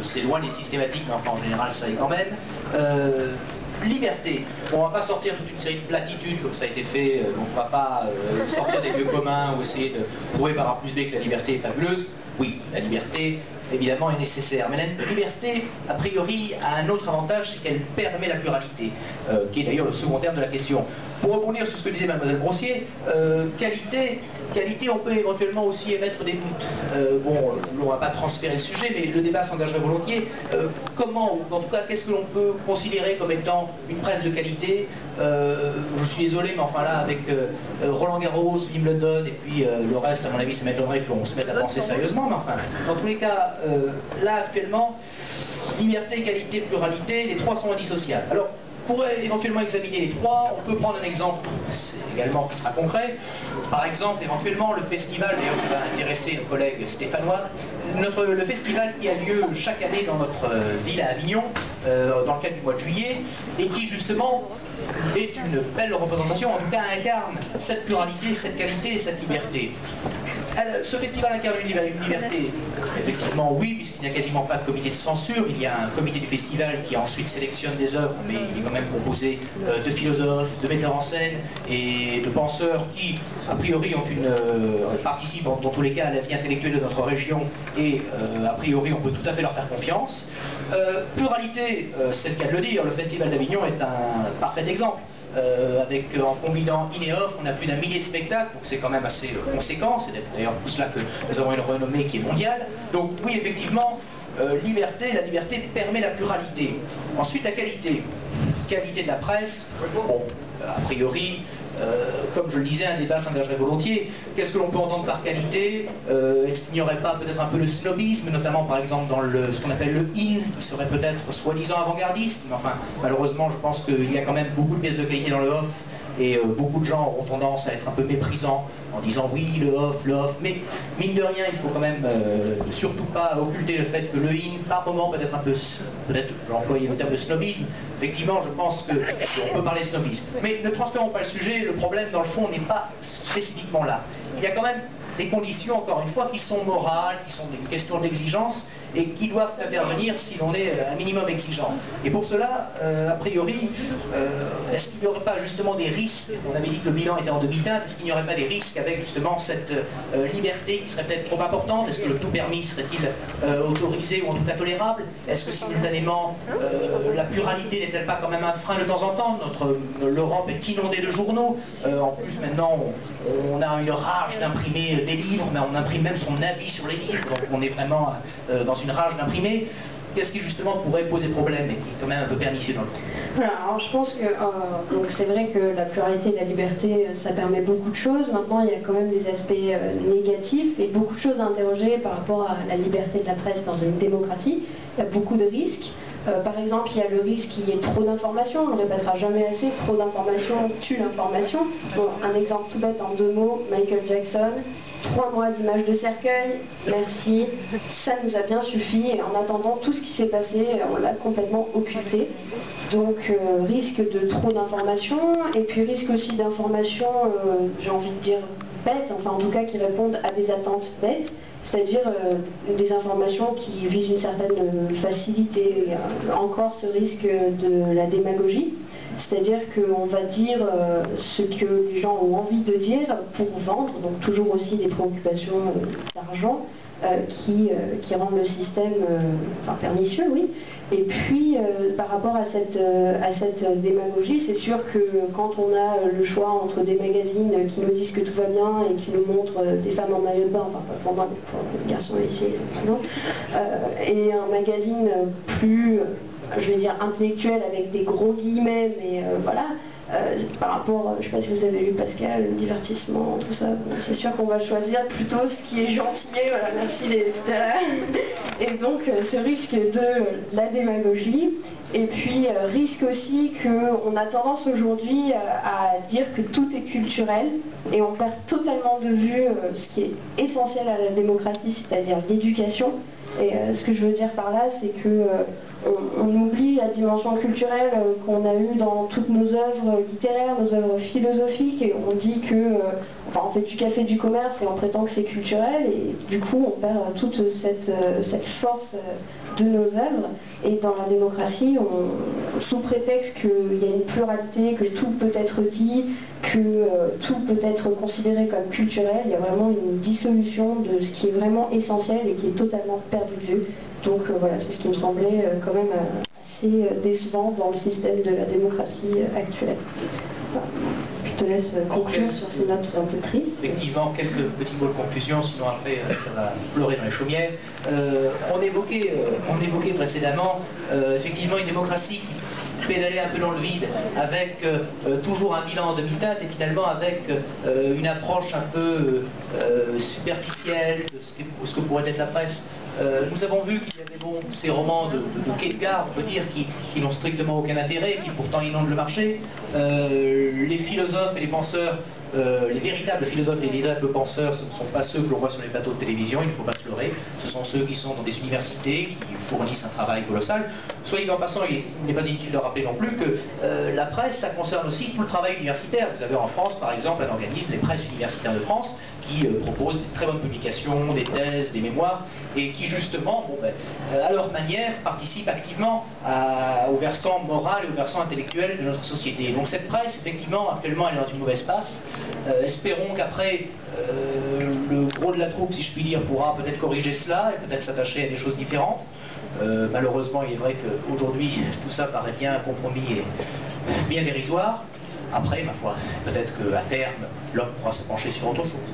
c'est loin d'être systématique, mais enfin en général ça est quand même. Liberté. Bon, on va pas sortir toute une série de platitudes comme ça a été fait, donc on va pas sortir des lieux communs ou essayer de prouver par A plus B que la liberté est fabuleuse. Oui, la liberté, évidemment, est nécessaire. Mais la liberté, a priori, a un autre avantage, c'est qu'elle permet la pluralité, qui est d'ailleurs le second terme de la question. Pour rebondir sur ce que disait Mademoiselle Brossier, qualité, on peut éventuellement aussi émettre des doutes. Bon, on ne va pas transférer le sujet, mais le débat s'engagerait volontiers. Comment, ou en tout cas, qu'est-ce que l'on peut considérer comme étant une presse de qualité? Je suis désolé, mais enfin là, avec Roland Garros, Wimbledon, et puis le reste, à mon avis, ça m'étonnerait qu'on se mette à penser sérieusement, mais enfin, dans tous les cas, là, actuellement, liberté, qualité, pluralité, les trois sont indissociables. Alors, pour éventuellement examiner les trois, on peut prendre un exemple également qui sera concret. Par exemple, éventuellement, le festival, d'ailleurs, qui va intéresser nos collègues stéphanois, le festival qui a lieu chaque année dans notre ville à Avignon, dans le cadre du mois de juillet, et qui, justement, est une belle représentation, en tout cas incarne cette pluralité, cette qualité et cette liberté. Ce festival incarne une liberté, effectivement oui, puisqu'il n'y a quasiment pas de comité de censure, il y a un comité du festival qui ensuite sélectionne des œuvres, mais il est quand même composé de philosophes, de metteurs en scène et de penseurs qui, a priori, participent dans tous les cas à la vie intellectuelle de notre région et a priori on peut tout à fait leur faire confiance. Pluralité, c'est le cas de le dire, le Festival d'Avignon est un parfait exemple. En combinant in et off, on a plus d'1 millier de spectacles, donc c'est quand même assez conséquent, c'est d'ailleurs pour cela que nous avons une renommée qui est mondiale. Donc oui, effectivement, la liberté permet la pluralité. Ensuite, la qualité. Qualité de la presse, bon, a priori, comme je le disais, un débat s'engagerait volontiers. Qu'est-ce que l'on peut entendre par qualité? Est-ce qu'il n'y aurait pas peut-être un peu de snobisme, notamment par exemple dans ce qu'on appelle le in, qui serait peut-être soi-disant avant-gardiste, mais enfin, malheureusement, je pense qu'il y a quand même beaucoup de pièces de qualité dans le off, et beaucoup de gens auront tendance à être un peu méprisants en disant oui, le off, mais mine de rien, il faut quand même surtout pas occulter le fait que le in, par moment, peut-être un peu, peut-être, j'ai employé le terme de snobisme, effectivement, je pense qu'on peut parler de snobisme. Mais ne transférons pas le sujet, le problème, dans le fond, n'est pas spécifiquement là. Il y a quand même des conditions, encore une fois, qui sont morales, qui sont des questions d'exigence, et qui doivent intervenir si l'on est un minimum exigeant. Et pour cela, a priori, est-ce qu'il n'y aurait pas justement des risques? On avait dit que le bilan était en demi-teinte, est-ce qu'il n'y aurait pas des risques avec justement cette liberté qui serait peut-être trop importante? Est-ce que le tout permis serait-il autorisé ou en tout cas tolérable? Est-ce que simultanément la pluralité n'est-elle pas quand même un frein de temps en temps? L'Europe est inondée de journaux, en plus maintenant on a une rage d'imprimer des livres, mais on imprime même son avis sur les livres, donc on est vraiment dans une rage d'imprimer. Qu'est-ce qui justement pourrait poser problème et qui est quand même un peu pernicieux dans le fond? Alors je pense que c'est vrai que la pluralité et la liberté, ça permet beaucoup de choses. Maintenant, il y a quand même des aspects négatifs et beaucoup de choses à interroger par rapport à la liberté de la presse dans une démocratie. Il y a beaucoup de risques. Par exemple, il y a le risque qu'il y ait trop d'informations, on ne répétera jamais assez, trop d'informations tue l'information. Bon, un exemple tout bête en 2 mots, Michael Jackson, 3 mois d'images de cercueil, merci, ça nous a bien suffi, et en attendant, tout ce qui s'est passé, on l'a complètement occulté. Donc risque de trop d'informations, et puis risque aussi d'informations, j'ai envie de dire bêtes, enfin en tout cas qui répondent à des attentes bêtes, c'est-à-dire des informations qui visent une certaine facilité. Encore ce risque de la démagogie, c'est-à-dire qu'on va dire ce que les gens ont envie de dire pour vendre, donc toujours aussi des préoccupations d'argent qui rendent le système pernicieux, oui. Et puis par rapport à cette démagogie, c'est sûr que quand on a le choix entre des magazines qui nous disent que tout va bien et qui nous montrent des femmes en maillot de bain, enfin pas pour moi mais pour les garçons ici par exemple, et un magazine plus, je vais dire intellectuel avec des gros guillemets, mais voilà, par rapport, je ne sais pas si vous avez lu Pascal, le divertissement, tout ça, bon, c'est sûr qu'on va choisir plutôt ce qui est gentil, voilà, merci les littéraires. Et donc ce risque de la démagogie, et puis risque aussi qu'on a tendance aujourd'hui à dire que tout est culturel, et on perd totalement de vue ce qui est essentiel à la démocratie, c'est-à-dire l'éducation. Et ce que je veux dire par là, c'est que on oublie la dimension culturelle qu'on a eue dans toutes nos œuvres littéraires, nos œuvres philosophiques, et on dit que, on fait du café du commerce et on prétend que c'est culturel, et du coup on perd toute cette force de nos œuvres. Et dans la démocratie, sous prétexte qu'il y a une pluralité, que tout peut être dit, que tout peut être considéré comme culturel, il y a vraiment une dissolution de ce qui est vraiment essentiel et qui est totalement perdu de vue. Donc voilà, c'est ce qui me semblait quand même assez décevant dans le système de la démocratie actuelle. Voilà. Je te laisse conclure sur ces notes un peu tristes. Effectivement, quelques petits mots de conclusion, sinon après ça va pleurer dans les chaumières. On évoquait précédemment effectivement une démocratie qui pédalait un peu dans le vide, avec toujours un bilan en demi-teinte et finalement avec une approche un peu superficielle de ce que pourrait être la presse. Nous avons vu qu'il y avait ces romans de Kierkegaard, on peut dire, qui n'ont strictement aucun intérêt, qui pourtant inondent le marché. Les philosophes et les penseurs, les véritables philosophes et les véritables penseurs, ce ne sont pas ceux que l'on voit sur les plateaux de télévision, il ne faut pas se leurrer. Ce sont ceux qui sont dans des universités, qui fournissent un travail colossal. Soyez en passant, il n'est pas inutile de rappeler non plus que la presse, ça concerne aussi tout le travail universitaire. Vous avez en France, par exemple, un organisme, les presses universitaires de France, qui propose des très bonnes publications, des thèses, des mémoires, et qui justement, à leur manière, participent activement au versant moral et au versant intellectuel de notre société. Donc cette presse, effectivement, actuellement, elle est dans une mauvaise passe. Espérons qu'après, le gros de la troupe, si je puis dire, pourra peut-être corriger cela et peut-être s'attacher à des choses différentes. Malheureusement, il est vrai qu'aujourd'hui, tout ça paraît bien compromis et bien dérisoire. Après, ma foi, peut-être qu'à terme, l'homme pourra se pencher sur autre chose.